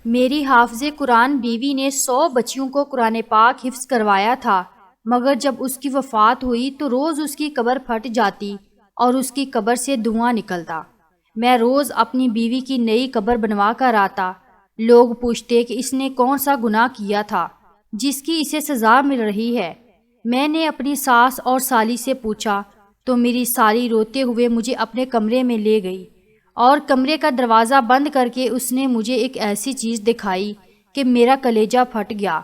میری حافظ قرآن بیوی نے 100 بچیوں کو قرآن پاک حفظ کروایا تھا، مگر جب اس کی وفات ہوئی تو روز اس کی قبر پھٹ جاتی اور اس کی قبر سے دھواں نکلتا۔ میں روز اپنی بیوی کی نئی قبر بنوا کر آتا۔ لوگ پوچھتے کہ اس نے کون سا گناہ کیا تھا جس کی اسے سزا مل رہی ہے۔ میں نے اپنی ساس اور سالی سے پوچھا تو میری سالی روتے ہوئے مجھے اپنے کمرے میں لے گئی اور کمرے کا دروازہ بند کر کے اس نے مجھے ایک ایسی چیز دکھائی کہ میرا کلیجہ پھٹ گیا،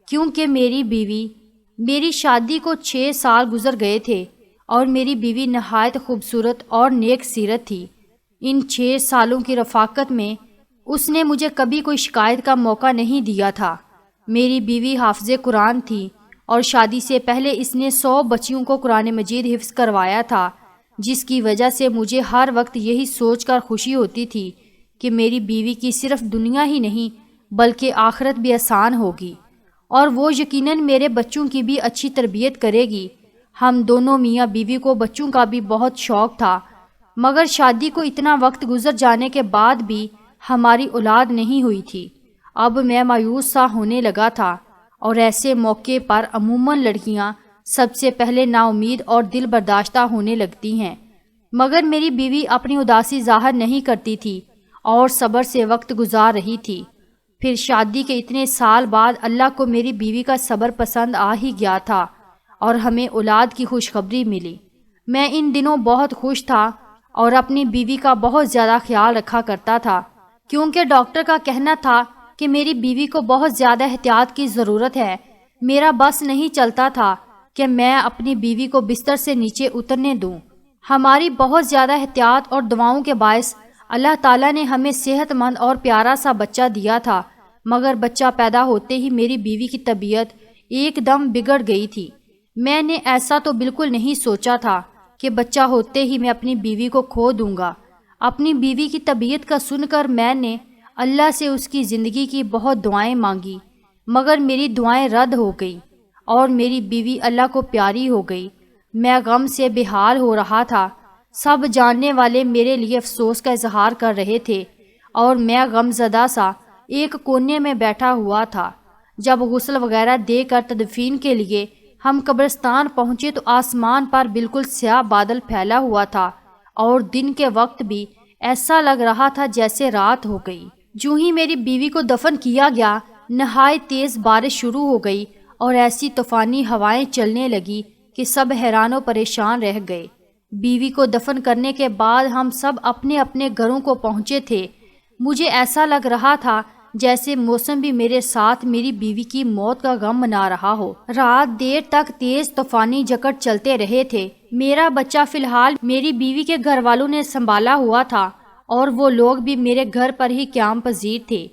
کیونکہ میری شادی کو 6 سال گزر گئے تھے اور میری بیوی نہایت خوبصورت اور نیک سیرت تھی۔ ان 6 سالوں کی رفاقت میں اس نے مجھے کبھی کوئی شکایت کا موقع نہیں دیا تھا۔ میری بیوی حافظ قرآن تھی اور شادی سے پہلے اس نے 100 بچیوں کو قرآن مجید حفظ کروایا تھا، جس کی وجہ سے مجھے ہر وقت یہی سوچ کر خوشی ہوتی تھی کہ میری بیوی کی صرف دنیا ہی نہیں بلکہ آخرت بھی آسان ہوگی، اور وہ یقیناً میرے بچوں کی بھی اچھی تربیت کرے گی۔ ہم دونوں میاں بیوی کو بچوں کا بھی بہت شوق تھا، مگر شادی کو اتنا وقت گزر جانے کے بعد بھی ہماری اولاد نہیں ہوئی تھی۔ اب میں مایوس سا ہونے لگا تھا، اور ایسے موقع پر عموماً لڑکیاں سب سے پہلے نا امید اور دل برداشتہ ہونے لگتی ہیں، مگر میری بیوی اپنی اداسی ظاہر نہیں کرتی تھی اور صبر سے وقت گزار رہی تھی۔ پھر شادی کے اتنے سال بعد اللہ کو میری بیوی کا صبر پسند آ ہی گیا تھا اور ہمیں اولاد کی خوشخبری ملی۔ میں ان دنوں بہت خوش تھا اور اپنی بیوی کا بہت زیادہ خیال رکھا کرتا تھا، کیونکہ ڈاکٹر کا کہنا تھا کہ میری بیوی کو بہت زیادہ احتیاط کی ضرورت ہے۔ میرا بس نہیں چلتا تھا کہ میں اپنی بیوی کو بستر سے نیچے اترنے دوں۔ ہماری بہت زیادہ احتیاط اور دعاؤں کے باعث اللہ تعالیٰ نے ہمیں صحت مند اور پیارا سا بچہ دیا تھا، مگر بچہ پیدا ہوتے ہی میری بیوی کی طبیعت ایک دم بگڑ گئی تھی۔ میں نے ایسا تو بالکل نہیں سوچا تھا کہ بچہ ہوتے ہی میں اپنی بیوی کو کھو دوں گا۔ اپنی بیوی کی طبیعت کا سن کر میں نے اللہ سے اس کی زندگی کی بہت دعائیں مانگی، مگر میری دعائیں رد ہو گئیں اور میری بیوی اللہ کو پیاری ہو گئی۔ میں غم سے بے حال ہو رہا تھا۔ سب جاننے والے میرے لیے افسوس کا اظہار کر رہے تھے اور میں غم زدہ سا ایک کونے میں بیٹھا ہوا تھا۔ جب غسل وغیرہ دے کر تدفین کے لیے ہم قبرستان پہنچے تو آسمان پر بالکل سیاہ بادل پھیلا ہوا تھا اور دن کے وقت بھی ایسا لگ رہا تھا جیسے رات ہو گئی۔ جوں ہی میری بیوی کو دفن کیا گیا، نہایت تیز بارش شروع ہو گئی اور ایسی طوفانی ہوائیں چلنے لگی کہ سب حیران و پریشان رہ گئے۔ بیوی کو دفن کرنے کے بعد ہم سب اپنے اپنے گھروں کو پہنچے تھے۔ مجھے ایسا لگ رہا تھا جیسے موسم بھی میرے ساتھ میری بیوی کی موت کا غم منا رہا ہو۔ رات دیر تک تیز طوفانی جکڑ چلتے رہے تھے۔ میرا بچہ فی الحال میری بیوی کے گھر والوں نے سنبھالا ہوا تھا اور وہ لوگ بھی میرے گھر پر ہی قیام پذیر تھے،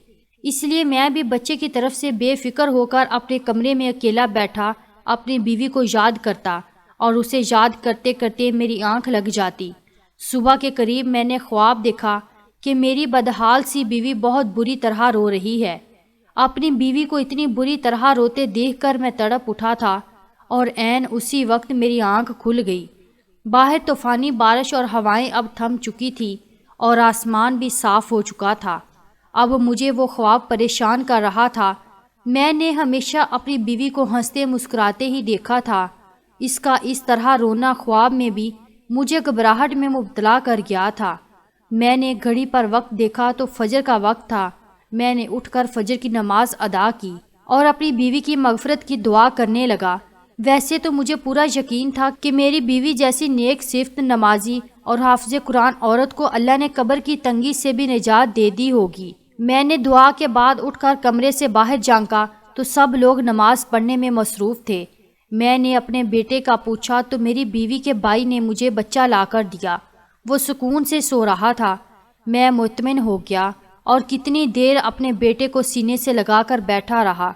اس لیے میں بھی بچے کی طرف سے بے فکر ہو کر اپنے کمرے میں اکیلا بیٹھا اپنی بیوی کو یاد کرتا اور اسے یاد کرتے کرتے میری آنکھ لگ جاتی۔ صبح کے قریب میں نے خواب دیکھا کہ میری بدحال سی بیوی بہت بری طرح رو رہی ہے۔ اپنی بیوی کو اتنی بری طرح روتے دیکھ کر میں تڑپ اٹھا تھا اور عین اسی وقت میری آنکھ کھل گئی۔ باہر طوفانی بارش اور ہوائیں اب تھم چکی تھی اور آسمان بھی صاف ہو چکا تھا۔ اب مجھے وہ خواب پریشان کر رہا تھا۔ میں نے ہمیشہ اپنی بیوی کو ہنستے مسکراتے ہی دیکھا تھا۔ اس کا اس طرح رونا خواب میں بھی مجھے گھبراہٹ میں مبتلا کر گیا تھا۔ میں نے گھڑی پر وقت دیکھا تو فجر کا وقت تھا۔ میں نے اٹھ کر فجر کی نماز ادا کی اور اپنی بیوی کی مغفرت کی دعا کرنے لگا۔ ویسے تو مجھے پورا یقین تھا کہ میری بیوی جیسی نیک صفت نمازی اور حافظ قرآن عورت کو اللہ نے قبر کی تنگی سے بھی نجات دے دی ہوگی۔ میں نے دعا کے بعد اٹھ کر کمرے سے باہر جھانکا تو سب لوگ نماز پڑھنے میں مصروف تھے۔ میں نے اپنے بیٹے کا پوچھا تو میری بیوی کے بھائی نے مجھے بچہ لا کر دیا۔ وہ سکون سے سو رہا تھا۔ میں مطمئن ہو گیا اور کتنی دیر اپنے بیٹے کو سینے سے لگا کر بیٹھا رہا۔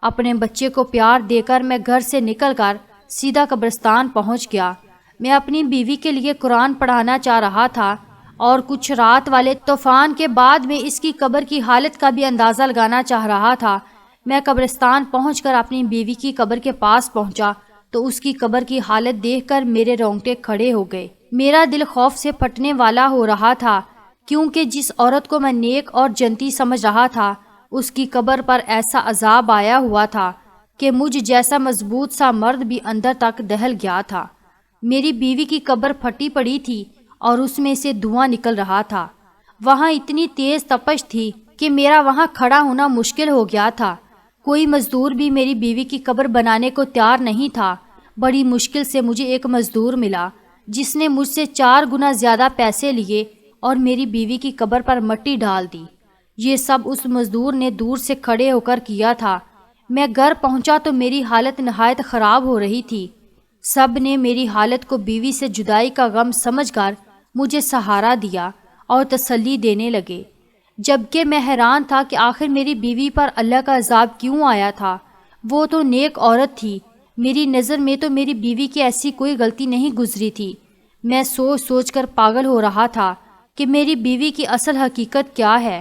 اپنے بچے کو پیار دے کر میں گھر سے نکل کر سیدھا قبرستان پہنچ گیا۔ میں اپنی بیوی کے لیے قرآن پڑھانا چاہ رہا تھا اور کچھ رات والے طوفان کے بعد میں اس کی قبر کی حالت کا بھی اندازہ لگانا چاہ رہا تھا۔ میں قبرستان پہنچ کر اپنی بیوی کی قبر کے پاس پہنچا تو اس کی قبر کی حالت دیکھ کر میرے رونگٹے کھڑے ہو گئے۔ میرا دل خوف سے پھٹنے والا ہو رہا تھا، کیونکہ جس عورت کو میں نیک اور جنتی سمجھ رہا تھا اس کی قبر پر ایسا عذاب آیا ہوا تھا کہ مجھ جیسا مضبوط سا مرد بھی اندر تک دہل گیا تھا۔ میری بیوی کی قبر پھٹی پڑی تھی اور اس میں سے دھواں نکل رہا تھا۔ وہاں اتنی تیز تپش تھی کہ میرا وہاں کھڑا ہونا مشکل ہو گیا تھا۔ کوئی مزدور بھی میری بیوی کی قبر بنانے کو تیار نہیں تھا۔ بڑی مشکل سے مجھے ایک مزدور ملا جس نے مجھ سے 4 گنا زیادہ پیسے لیے اور میری بیوی کی قبر پر مٹی ڈال دی۔ یہ سب اس مزدور نے دور سے کھڑے ہو کر کیا تھا۔ میں گھر پہنچا تو میری حالت نہایت خراب ہو رہی تھی۔ سب نے میری حالت کو بیوی سے جدائی کا غم سمجھ کر مجھے سہارا دیا اور تسلی دینے لگے، جبکہ میں حیران تھا کہ آخر میری بیوی پر اللہ کا عذاب کیوں آیا تھا۔ وہ تو نیک عورت تھی، میری نظر میں تو میری بیوی کی ایسی کوئی غلطی نہیں گزری تھی۔ میں سوچ سوچ کر پاگل ہو رہا تھا کہ میری بیوی کی اصل حقیقت کیا ہے،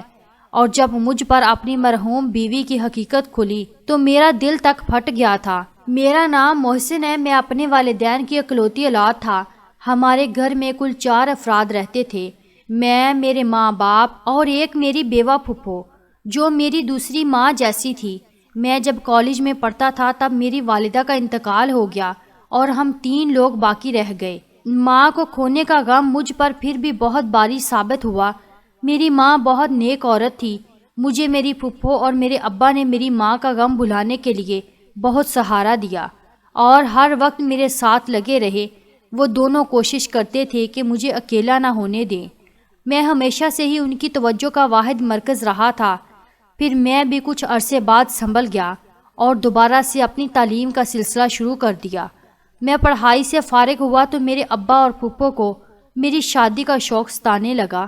اور جب مجھ پر اپنی مرحوم بیوی کی حقیقت کھلی تو میرا دل تک پھٹ گیا تھا۔ میرا نام محسن ہے، میں اپنے والدین کی اکلوتی اولاد تھا۔ ہمارے گھر میں کل 4 افراد رہتے تھے، میں، میرے ماں باپ اور ایک میری بیوہ پھپھو جو میری دوسری ماں جیسی تھی۔ میں جب کالج میں پڑھتا تھا تب میری والدہ کا انتقال ہو گیا اور ہم 3 لوگ باقی رہ گئے۔ ماں کو کھونے کا غم مجھ پر پھر بھی بہت بھاری ثابت ہوا۔ میری ماں بہت نیک عورت تھی۔ مجھے میری پھپھو اور میرے ابا نے میری ماں کا غم بھلانے کے لیے بہت سہارا دیا اور ہر وقت میرے ساتھ لگے رہے۔ وہ دونوں کوشش کرتے تھے کہ مجھے اکیلا نہ ہونے دیں۔ میں ہمیشہ سے ہی ان کی توجہ کا واحد مرکز رہا تھا۔ پھر میں بھی کچھ عرصے بعد سنبھل گیا اور دوبارہ سے اپنی تعلیم کا سلسلہ شروع کر دیا۔ میں پڑھائی سے فارغ ہوا تو میرے ابا اور پھپھو کو میری شادی کا شوق ستانے لگا۔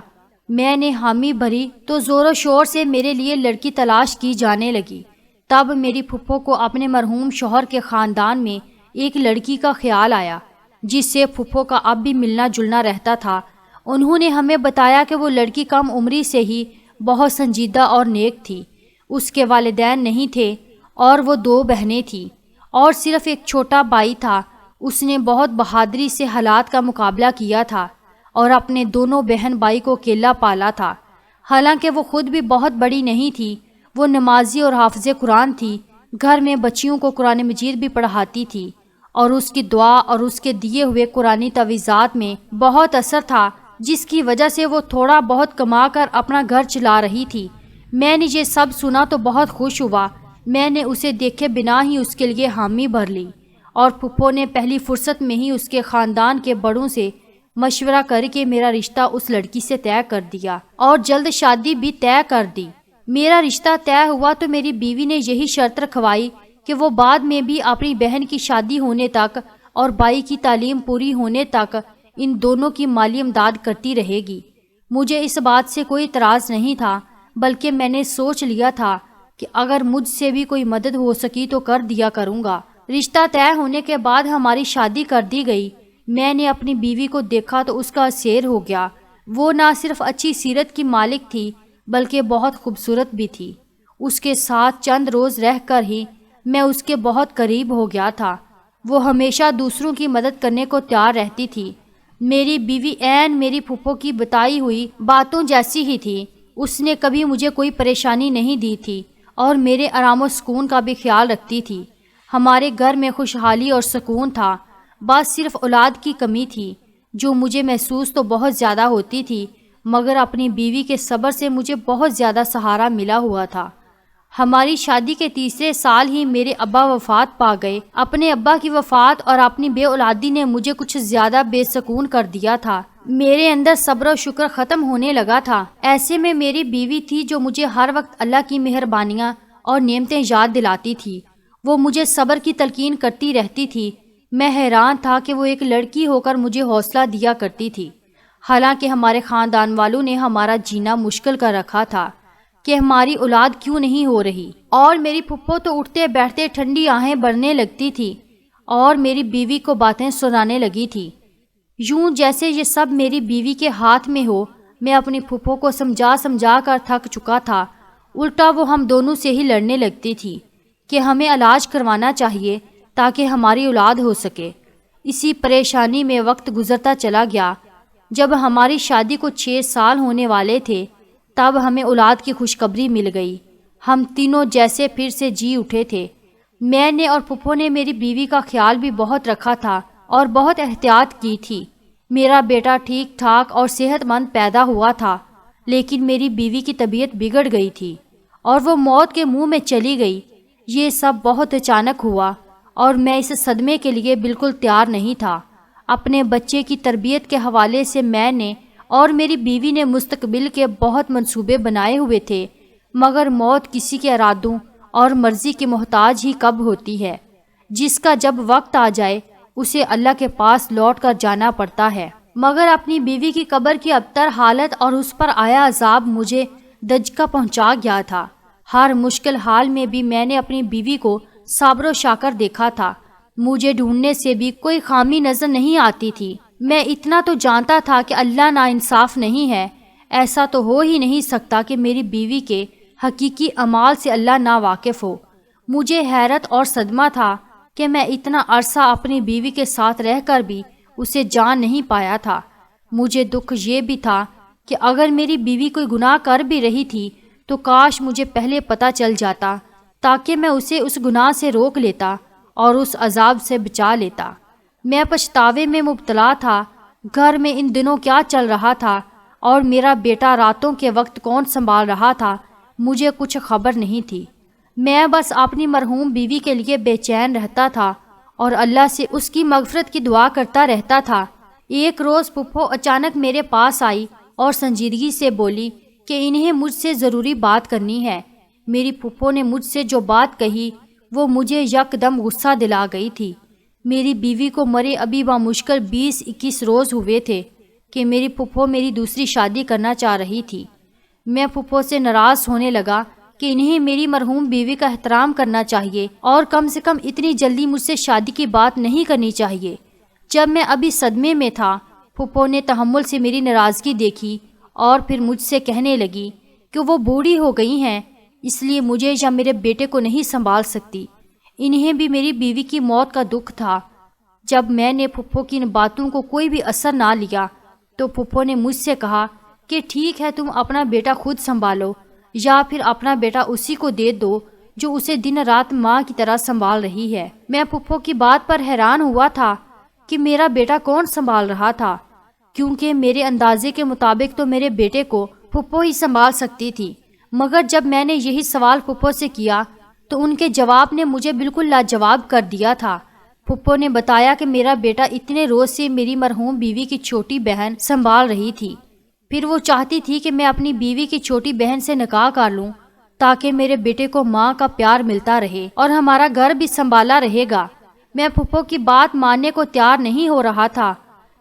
میں نے حامی بھری تو زور و شور سے میرے لیے لڑکی تلاش کی جانے لگی۔ تب میری پھپھو کو اپنے مرحوم شوہر کے خاندان میں ایک لڑکی کا خیال آیا جس سے پھپھو کا اب بھی ملنا جلنا رہتا تھا۔ انہوں نے ہمیں بتایا کہ وہ لڑکی کم عمری سے ہی بہت سنجیدہ اور نیک تھی۔ اس کے والدین نہیں تھے اور وہ 2 بہنیں تھیں اور صرف ایک چھوٹا بھائی تھا۔ اس نے بہت بہادری سے حالات کا مقابلہ کیا تھا اور اپنے دونوں بہن بھائی کو اکیلا پالا تھا۔ حالانکہ وہ خود بھی بہت بڑی نہیں تھی، وہ نمازی اور حافظ قرآن تھی۔ گھر میں بچیوں کو قرآن مجید بھی پڑھاتی تھی اور اس کی دعا اور اس کے دیے ہوئے قرآنی تعویذات میں بہت اثر تھا، جس کی وجہ سے وہ تھوڑا بہت کما کر اپنا گھر چلا رہی تھی۔ میں نے یہ سب سنا تو بہت خوش ہوا۔ میں نے اسے دیکھے بنا ہی اس کے لیے حامی بھر لی اور پھپھو نے پہلی فرصت میں ہی اس کے خاندان کے بڑوں سے مشورہ کر کے میرا رشتہ اس لڑکی سے طے کر دیا اور جلد شادی بھی طے کر دی۔ میرا رشتہ طے ہوا تو میری بیوی نے یہی شرط رکھوائی کہ وہ بعد میں بھی اپنی بہن کی شادی ہونے تک اور بھائی کی تعلیم پوری ہونے تک ان دونوں کی مالی امداد کرتی رہے گی۔ مجھے اس بات سے کوئی اعتراض نہیں تھا، بلکہ میں نے سوچ لیا تھا کہ اگر مجھ سے بھی کوئی مدد ہو سکی تو کر دیا کروں گا۔ رشتہ طے ہونے کے بعد ہماری شادی کر دی گئی۔ میں نے اپنی بیوی کو دیکھا تو اس کا سیر ہو گیا۔ وہ نہ صرف اچھی سیرت کی مالک تھی بلکہ بہت خوبصورت بھی تھی۔ اس کے ساتھ چند روز رہ کر ہی میں اس کے بہت قریب ہو گیا تھا۔ وہ ہمیشہ دوسروں کی مدد کرنے کو تیار رہتی تھی۔ میری بیوی عین میری پھپھو کی بتائی ہوئی باتوں جیسی ہی تھی۔ اس نے کبھی مجھے کوئی پریشانی نہیں دی تھی اور میرے آرام و سکون کا بھی خیال رکھتی تھی۔ ہمارے گھر میں خوشحالی اور سکون تھا، بس صرف اولاد کی کمی تھی جو مجھے محسوس تو بہت زیادہ ہوتی تھی، مگر اپنی بیوی کے صبر سے مجھے بہت زیادہ سہارا ملا ہوا تھا۔ ہماری شادی کے 3 سال ہی میرے ابا وفات پا گئے۔ اپنے ابا کی وفات اور اپنی بے اولادی نے مجھے کچھ زیادہ بے سکون کر دیا تھا۔ میرے اندر صبر و شکر ختم ہونے لگا تھا۔ ایسے میں میری بیوی تھی جو مجھے ہر وقت اللہ کی مہربانیاں اور نعمتیں یاد دلاتی تھی۔ وہ مجھے صبر کی تلقین کرتی رہتی تھی۔ میں حیران تھا کہ وہ ایک لڑکی ہو کر مجھے حوصلہ دیا کرتی تھی، حالانکہ ہمارے خاندان والوں نے ہمارا جینا مشکل کر رکھا تھا کہ ہماری اولاد کیوں نہیں ہو رہی، اور میری پھپھو تو اٹھتے بیٹھتے ٹھنڈی آہیں بھرنے لگتی تھی اور میری بیوی کو باتیں سنانے لگی تھی، یوں جیسے یہ سب میری بیوی کے ہاتھ میں ہو۔ میں اپنی پھپھو کو سمجھا کر تھک چکا تھا، الٹا وہ ہم دونوں سے ہی لڑنے لگتی تھی کہ ہمیں علاج کروانا چاہیے تاکہ ہماری اولاد ہو سکے۔ اسی پریشانی میں وقت گزرتا چلا گیا۔ جب ہماری شادی کو 6 سال ہونے والے تھے تب ہمیں اولاد کی خوشخبری مل گئی۔ ہم تینوں جیسے پھر سے جی اٹھے تھے۔ میں نے اور پھپھو نے میری بیوی کا خیال بھی بہت رکھا تھا اور بہت احتیاط کی تھی۔ میرا بیٹا ٹھیک ٹھاک اور صحت مند پیدا ہوا تھا، لیکن میری بیوی کی طبیعت بگڑ گئی تھی اور وہ موت کے منہ میں چلی گئی۔ یہ سب بہت اچانک ہوا اور میں اس صدمے کے لیے بالکل تیار نہیں تھا۔ اپنے بچے کی تربیت کے حوالے سے میں نے اور میری بیوی نے مستقبل کے بہت منصوبے بنائے ہوئے تھے، مگر موت کسی کے ارادوں اور مرضی کی محتاج ہی کب ہوتی ہے، جس کا جب وقت آ جائے اسے اللہ کے پاس لوٹ کر جانا پڑتا ہے۔ مگر اپنی بیوی کی قبر کی ابتر حالت اور اس پر آیا عذاب مجھے دھچکا پہنچا گیا تھا۔ ہر مشکل حال میں بھی میں نے اپنی بیوی کو صابر و شاکر دیکھا تھا۔ مجھے ڈھونڈنے سے بھی کوئی خامی نظر نہیں آتی تھی۔ میں اتنا تو جانتا تھا کہ اللہ ناانصاف نہیں ہے۔ ایسا تو ہو ہی نہیں سکتا کہ میری بیوی کے حقیقی اعمال سے اللہ ناواقف ہو۔ مجھے حیرت اور صدمہ تھا کہ میں اتنا عرصہ اپنی بیوی کے ساتھ رہ کر بھی اسے جان نہیں پایا تھا۔ مجھے دکھ یہ بھی تھا کہ اگر میری بیوی کوئی گناہ کر بھی رہی تھی تو کاش مجھے پہلے پتہ چل جاتا، تاکہ میں اسے اس گناہ سے روک لیتا اور اس عذاب سے بچا لیتا۔ میں پچھتاوے میں مبتلا تھا۔ گھر میں ان دنوں کیا چل رہا تھا اور میرا بیٹا راتوں کے وقت کون سنبھال رہا تھا، مجھے کچھ خبر نہیں تھی۔ میں بس اپنی مرحوم بیوی کے لیے بے چین رہتا تھا اور اللہ سے اس کی مغفرت کی دعا کرتا رہتا تھا۔ ایک روز پھپھو اچانک میرے پاس آئی اور سنجیدگی سے بولی کہ انہیں مجھ سے ضروری بات کرنی ہے۔ میری پھپھو نے مجھ سے جو بات کہی وہ مجھے یکدم غصہ دلا گئی تھی۔ میری بیوی کو مرے ابھی بمشکل 20-21 روز ہوئے تھے کہ میری پھپھو میری دوسری شادی کرنا چاہ رہی تھی۔ میں پھپھو سے ناراض ہونے لگا کہ انہیں میری مرحوم بیوی کا احترام کرنا چاہیے اور کم سے کم اتنی جلدی مجھ سے شادی کی بات نہیں کرنی چاہیے۔ جب میں ابھی صدمے میں تھا، پھپھو نے تحمل سے میری ناراضگی دیکھی اور پھر مجھ سے کہنے لگی کہ وہ بوڑھی ہو گئی ہیں، اس لیے مجھے یا میرے بیٹے کو نہیں سنبھال سکتی۔ انہیں بھی میری بیوی کی موت کا دکھ تھا۔ جب میں نے پھپھو کی ان باتوں کو کوئی بھی اثر نہ لیا تو پھپھو نے مجھ سے کہا کہ ٹھیک ہے، تم اپنا بیٹا خود سنبھالو یا پھر اپنا بیٹا اسی کو دے دو جو اسے دن رات ماں کی طرح سنبھال رہی ہے۔ میں پھپھو کی بات پر حیران ہوا تھا کہ میرا بیٹا کون سنبھال رہا تھا، کیونکہ میرے اندازے کے مطابق تو میرے بیٹے کو پھپھو ہی سنبھال سکتی تھی۔ مگر جب میں نے یہی سوال پھپھو سے کیا تو ان کے جواب نے مجھے بالکل لاجواب کر دیا تھا۔ پھپھو نے بتایا کہ میرا بیٹا اتنے روز سے میری مرحوم بیوی کی چھوٹی بہن سنبھال رہی تھی۔ پھر وہ چاہتی تھی کہ میں اپنی بیوی کی چھوٹی بہن سے نکاح کر لوں تاکہ میرے بیٹے کو ماں کا پیار ملتا رہے اور ہمارا گھر بھی سنبھالا رہے گا۔ میں پھپھو کی بات ماننے کو تیار نہیں ہو رہا تھا۔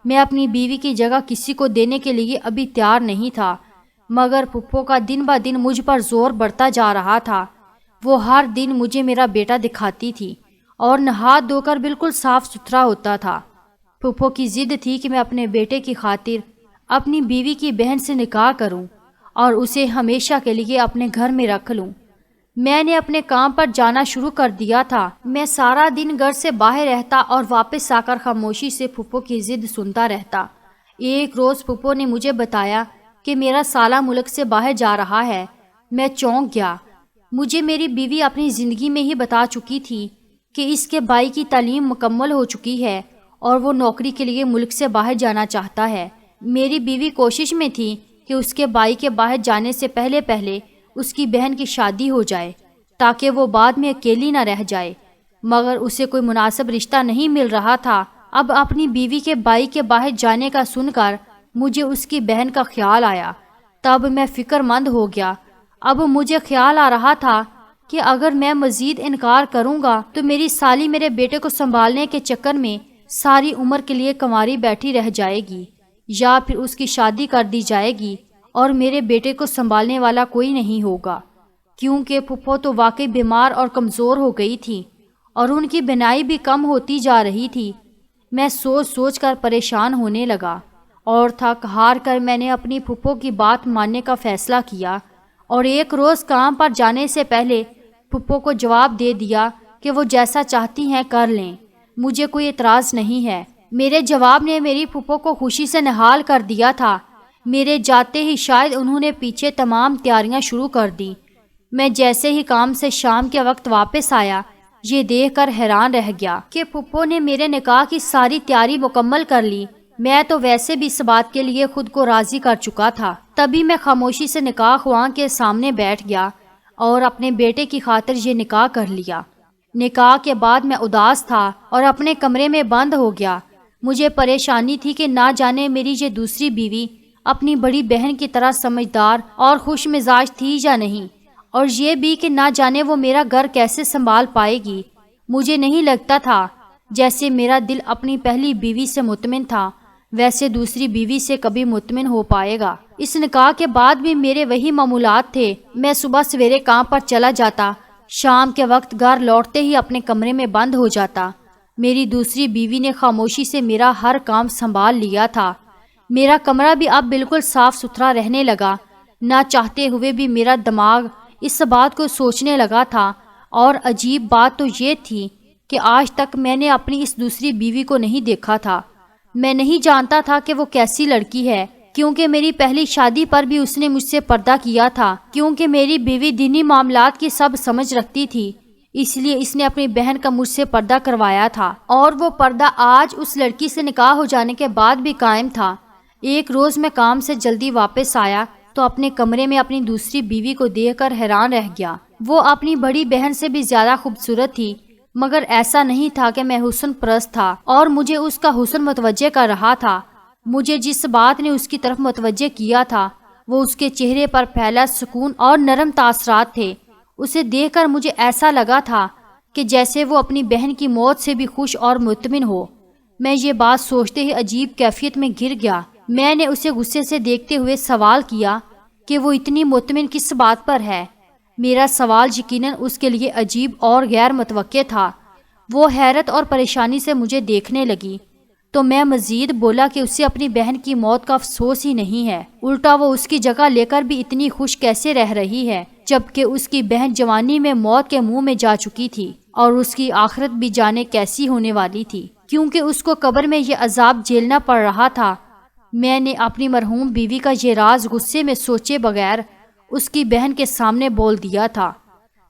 میں اپنی بیوی کی جگہ کسی کو دینے کے لیے ابھی تیار نہیں تھا، مگر پھپھو کا دن بہ دن مجھ پر زور بڑھتا جا رہا تھا۔ وہ ہر دن مجھے میرا بیٹا دکھاتی تھی اور نہا دھو کر بالکل صاف ستھرا ہوتا تھا۔ پھپھو کی ضد تھی کہ میں اپنے بیٹے کی خاطر اپنی بیوی کی بہن سے نکاح کروں اور اسے ہمیشہ کے لیے اپنے گھر میں رکھ لوں۔ میں نے اپنے کام پر جانا شروع کر دیا تھا۔ میں سارا دن گھر سے باہر رہتا اور واپس آ کر خاموشی سے پھپھو کی ضد سنتا رہتا۔ ایک روز پھپھو نے مجھے بتایا کہ میرا سالہ ملک سے باہر جا رہا ہے۔ میں چونک گیا۔ مجھے میری بیوی اپنی زندگی میں ہی بتا چکی تھی کہ اس کے بھائی کی تعلیم مکمل ہو چکی ہے اور وہ نوکری کے لیے ملک سے باہر جانا چاہتا ہے۔ میری بیوی کوشش میں تھی کہ اس کے بھائی کے باہر جانے سے پہلے اس کی بہن کی شادی ہو جائے تاکہ وہ بعد میں اکیلی نہ رہ جائے، مگر اسے کوئی مناسب رشتہ نہیں مل رہا تھا۔ اب اپنی بیوی کے بھائی کے باہر جانے کا سن کر مجھے اس کی بہن کا خیال آیا۔ تب میں فکر مند ہو گیا۔ اب مجھے خیال آ رہا تھا کہ اگر میں مزید انکار کروں گا تو میری سالی میرے بیٹے کو سنبھالنے کے چکر میں ساری عمر کے لیے کنواری بیٹھی رہ جائے گی، یا پھر اس کی شادی کر دی جائے گی اور میرے بیٹے کو سنبھالنے والا کوئی نہیں ہوگا، کیونکہ پھپھو تو واقعی بیمار اور کمزور ہو گئی تھی اور ان کی بینائی بھی کم ہوتی جا رہی تھی۔ میں سوچ سوچ کر پریشان ہونے لگا اور تھک ہار کر میں نے اپنی پھپھو کی بات ماننے کا فیصلہ کیا اور ایک روز کام پر جانے سے پہلے پھپھو کو جواب دے دیا کہ وہ جیسا چاہتی ہیں کر لیں، مجھے کوئی اعتراض نہیں ہے۔ میرے جواب نے میری پھپھو کو خوشی سے نہال کر دیا تھا۔ میرے جاتے ہی شاید انہوں نے پیچھے تمام تیاریاں شروع کر دی۔ میں جیسے ہی کام سے شام کے وقت واپس آیا، یہ دیکھ کر حیران رہ گیا کہ پھپھو نے میرے نکاح کی ساری تیاری مکمل کر لی۔ میں تو ویسے بھی اس بات کے لیے خود کو راضی کر چکا تھا۔ تبھی میں خاموشی سے نکاح خواں کے سامنے بیٹھ گیا اور اپنے بیٹے کی خاطر یہ نکاح کر لیا۔ نکاح کے بعد میں اداس تھا اور اپنے کمرے میں بند ہو گیا۔ مجھے پریشانی تھی کہ نہ جانے میری یہ دوسری بیوی اپنی بڑی بہن کی طرح سمجھدار اور خوش مزاج تھی یا نہیں، اور یہ بھی کہ نہ جانے وہ میرا گھر کیسے سنبھال پائے گی۔ مجھے نہیں لگتا تھا جیسے میرا دل اپنی پہلی بیوی سے مطمئن تھا ویسے دوسری بیوی سے کبھی مطمئن ہو پائے گا۔ اس نکاح کے بعد بھی میرے وہی معمولات تھے۔ میں صبح سویرے کام پر چلا جاتا، شام کے وقت گھر لوٹتے ہی اپنے کمرے میں بند ہو جاتا۔ میری دوسری بیوی نے خاموشی سے میرا ہر کام سنبھال لیا تھا۔ میرا کمرہ بھی اب بالکل صاف ستھرا رہنے لگا۔ نہ چاہتے ہوئے بھی میرا دماغ اس بات کو سوچنے لگا تھا، اور عجیب بات تو یہ تھی کہ آج تک میں نے اپنی اس دوسری بیوی کو نہیں دیکھا تھا۔ میں نہیں جانتا تھا کہ وہ کیسی لڑکی ہے، کیونکہ میری پہلی شادی پر بھی اس نے مجھ سے پردہ کیا تھا۔ کیونکہ میری بیوی دینی معاملات کی سب سمجھ رکھتی تھی، اس لیے اس نے اپنی بہن کا مجھ سے پردہ کروایا تھا، اور وہ پردہ آج اس لڑکی سے نکاح ہو جانے کے بعد بھی قائم تھا۔ ایک روز میں کام سے جلدی واپس آیا تو اپنے کمرے میں اپنی دوسری بیوی کو دیکھ کر حیران رہ گیا۔ وہ اپنی بڑی بہن سے بھی زیادہ خوبصورت تھی، مگر ایسا نہیں تھا کہ میں حسن پرست تھا اور مجھے اس کا حسن متوجہ کر رہا تھا۔ مجھے جس بات نے اس کی طرف متوجہ کیا تھا وہ اس کے چہرے پر پھیلا سکون اور نرم تاثرات تھے۔ اسے دیکھ کر مجھے ایسا لگا تھا کہ جیسے وہ اپنی بہن کی موت سے بھی خوش اور مطمئن ہو۔ میں یہ بات سوچتے ہی عجیب کیفیت میں گر گیا۔ میں نے اسے غصے سے دیکھتے ہوئے سوال کیا کہ وہ اتنی مطمئن کس بات پر ہے۔ میرا سوال یقیناً اس کے لیے عجیب اور غیر متوقع تھا۔ وہ حیرت اور پریشانی سے مجھے دیکھنے لگی تو میں مزید بولا کہ اسے اپنی بہن کی موت کا افسوس ہی نہیں ہے، الٹا وہ اس کی جگہ لے کر بھی اتنی خوش کیسے رہ رہی ہے، جبکہ اس کی بہن جوانی میں موت کے منہ میں جا چکی تھی اور اس کی آخرت بھی جانے کیسی ہونے والی تھی، کیونکہ اس کو قبر میں یہ عذاب جھیلنا پڑ رہا تھا۔ میں نے اپنی مرحوم بیوی کا یہ راز غصے میں سوچے بغیر اس کی بہن کے سامنے بول دیا تھا،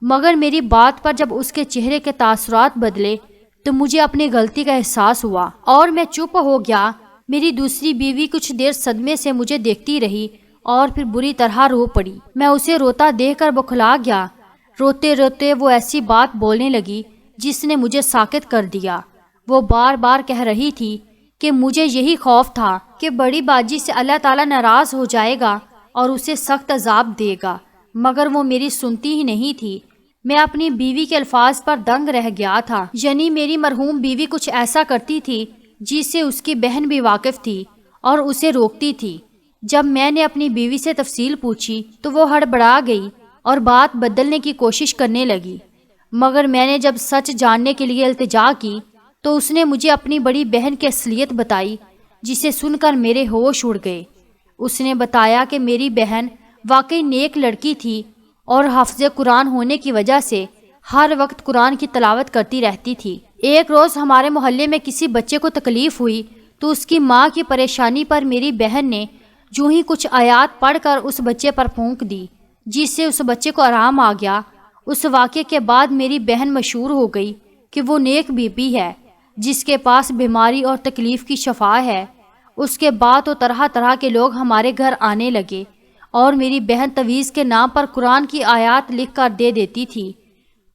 مگر میری بات پر جب اس کے چہرے کے تاثرات بدلے تو مجھے اپنی غلطی کا احساس ہوا اور میں چپ ہو گیا۔ میری دوسری بیوی کچھ دیر صدمے سے مجھے دیکھتی رہی اور پھر بری طرح رو پڑی۔ میں اسے روتا دیکھ کر بوکھلا گیا۔ روتے روتے وہ ایسی بات بولنے لگی جس نے مجھے ساکت کر دیا۔ وہ بار بار کہہ رہی تھی کہ مجھے یہی خوف تھا کہ بڑی باجی سے اللہ تعالیٰ ناراض ہو جائے گا اور اسے سخت عذاب دے گا، مگر وہ میری سنتی ہی نہیں تھی۔ میں اپنی بیوی کے الفاظ پر دنگ رہ گیا تھا، یعنی میری مرحوم بیوی کچھ ایسا کرتی تھی جس سے اس کی بہن بھی واقف تھی اور اسے روکتی تھی۔ جب میں نے اپنی بیوی سے تفصیل پوچھی تو وہ ہڑبڑا گئی اور بات بدلنے کی کوشش کرنے لگی، مگر میں نے جب سچ جاننے کے لیے التجا کی تو اس نے مجھے اپنی بڑی بہن کی اصلیت بتائی، جسے سن کر میرے ہوش اڑ گئے۔ اس نے بتایا کہ میری بہن واقعی نیک لڑکی تھی اور حافظ قرآن ہونے کی وجہ سے ہر وقت قرآن کی تلاوت کرتی رہتی تھی۔ ایک روز ہمارے محلے میں کسی بچے کو تکلیف ہوئی تو اس کی ماں کی پریشانی پر میری بہن نے جو ہی کچھ آیات پڑھ کر اس بچے پر پھونک دی، جس سے اس بچے کو آرام آ گیا۔ اس واقعے کے بعد میری بہن مشہور ہو گئی کہ وہ نیک بی بی ہے جس کے پاس بیماری اور تکلیف کی شفا ہے۔ اس کے بعد تو طرح طرح کے لوگ ہمارے گھر آنے لگے اور میری بہن تویز کے نام پر قرآن کی آیات لکھ کر دے دیتی تھی۔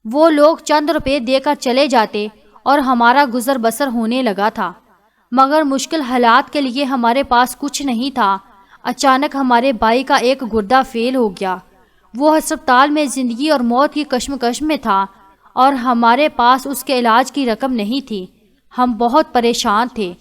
وہ لوگ چند روپے دے کر چلے جاتے اور ہمارا گزر بسر ہونے لگا تھا، مگر مشکل حالات کے لیے ہمارے پاس کچھ نہیں تھا۔ اچانک ہمارے بھائی کا ایک گردہ فیل ہو گیا۔ وہ ہسپتال میں زندگی اور موت کی کشمکش میں تھا اور ہمارے پاس اس کے علاج کی رقم نہیں تھی۔ ہم بہت پریشان تھے۔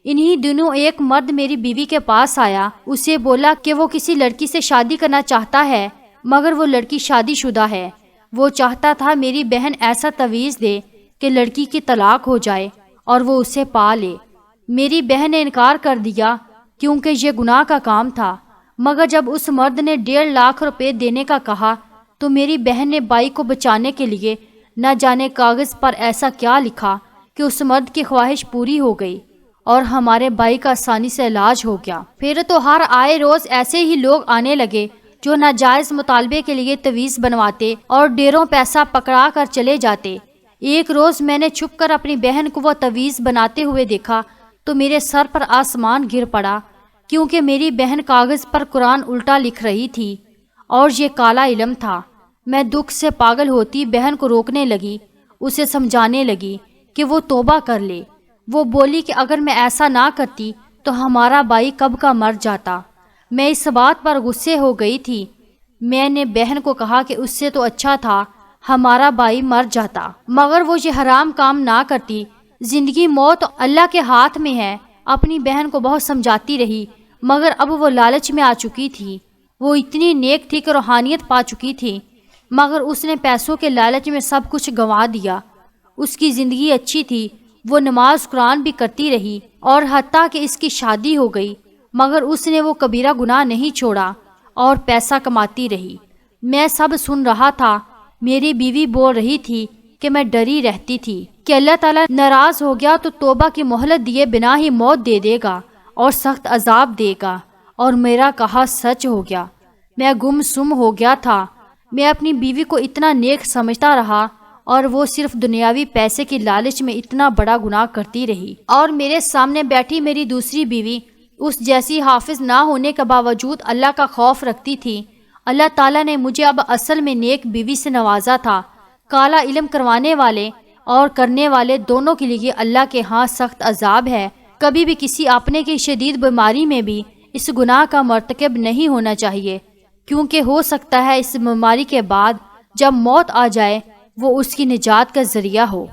انہی دنوں ایک مرد میری بیوی کے پاس آیا، اسے بولا کہ وہ کسی لڑکی سے شادی کرنا چاہتا ہے، مگر وہ لڑکی شادی شدہ ہے۔ وہ چاہتا تھا میری بہن ایسا تویز دے کہ لڑکی کی طلاق ہو جائے اور وہ اسے پا لے۔ میری بہن نے انکار کر دیا کیونکہ یہ گناہ کا کام تھا، مگر جب اس مرد نے 1.5 لاکھ روپے دینے کا کہا تو میری بہن نے بائی کو بچانے کے لیے نہ جانے کاغذ پر ایسا کیا لکھا کہ اس مرد کی خواہش پوری ہو گئی اور ہمارے بھائی کا آسانی سے علاج ہو گیا۔ پھر تو ہر آئے روز ایسے ہی لوگ آنے لگے جو ناجائز مطالبے کے لیے تویز بنواتے اور ڈیروں پیسہ پکڑا کر چلے جاتے۔ ایک روز میں نے چھپ کر اپنی بہن کو وہ تویز بناتے ہوئے دیکھا تو میرے سر پر آسمان گر پڑا، کیونکہ میری بہن کاغذ پر قرآن الٹا لکھ رہی تھی اور یہ کالا علم تھا۔ میں دکھ سے پاگل ہوتی بہن کو روکنے لگی، اسے سمجھانے لگی کہ وہ توبہ کر لے۔ وہ بولی کہ اگر میں ایسا نہ کرتی تو ہمارا بھائی کب کا مر جاتا۔ میں اس بات پر غصے ہو گئی تھی۔ میں نے بہن کو کہا کہ اس سے تو اچھا تھا ہمارا بھائی مر جاتا، مگر وہ یہ حرام کام نہ کرتی۔ زندگی موت اللہ کے ہاتھ میں ہے۔ اپنی بہن کو بہت سمجھاتی رہی، مگر اب وہ لالچ میں آ چکی تھی۔ وہ اتنی نیک تھی کہ روحانیت پا چکی تھی، مگر اس نے پیسوں کے لالچ میں سب کچھ گنوا دیا۔ اس کی زندگی اچھی تھی، وہ نماز قرآن بھی کرتی رہی اور حتیٰ کہ اس کی شادی ہو گئی، مگر اس نے وہ کبیرہ گناہ نہیں چھوڑا اور پیسہ کماتی رہی۔ میں سب سن رہا تھا۔ میری بیوی بول رہی تھی کہ میں ڈری رہتی تھی کہ اللہ تعالیٰ ناراض ہو گیا تو توبہ کی مہلت دیے بنا ہی موت دے دے گا اور سخت عذاب دے گا، اور میرا کہا سچ ہو گیا۔ میں گم سم ہو گیا تھا۔ میں اپنی بیوی کو اتنا نیک سمجھتا رہا اور وہ صرف دنیاوی پیسے کی لالچ میں اتنا بڑا گناہ کرتی رہی، اور میرے سامنے بیٹھی میری دوسری بیوی اس جیسی حافظ نہ ہونے کے باوجود اللہ کا خوف رکھتی تھی۔ اللہ تعالیٰ نے مجھے اب اصل میں نیک بیوی سے نوازا تھا۔ کالا علم کروانے والے اور کرنے والے دونوں کے لیے اللہ کے ہاں سخت عذاب ہے۔ کبھی بھی کسی اپنے کی شدید بیماری میں بھی اس گناہ کا مرتکب نہیں ہونا چاہیے، کیونکہ ہو سکتا ہے اس بیماری کے بعد جب موت آ جائے وہ اس کی نجات کا ذریعہ ہو۔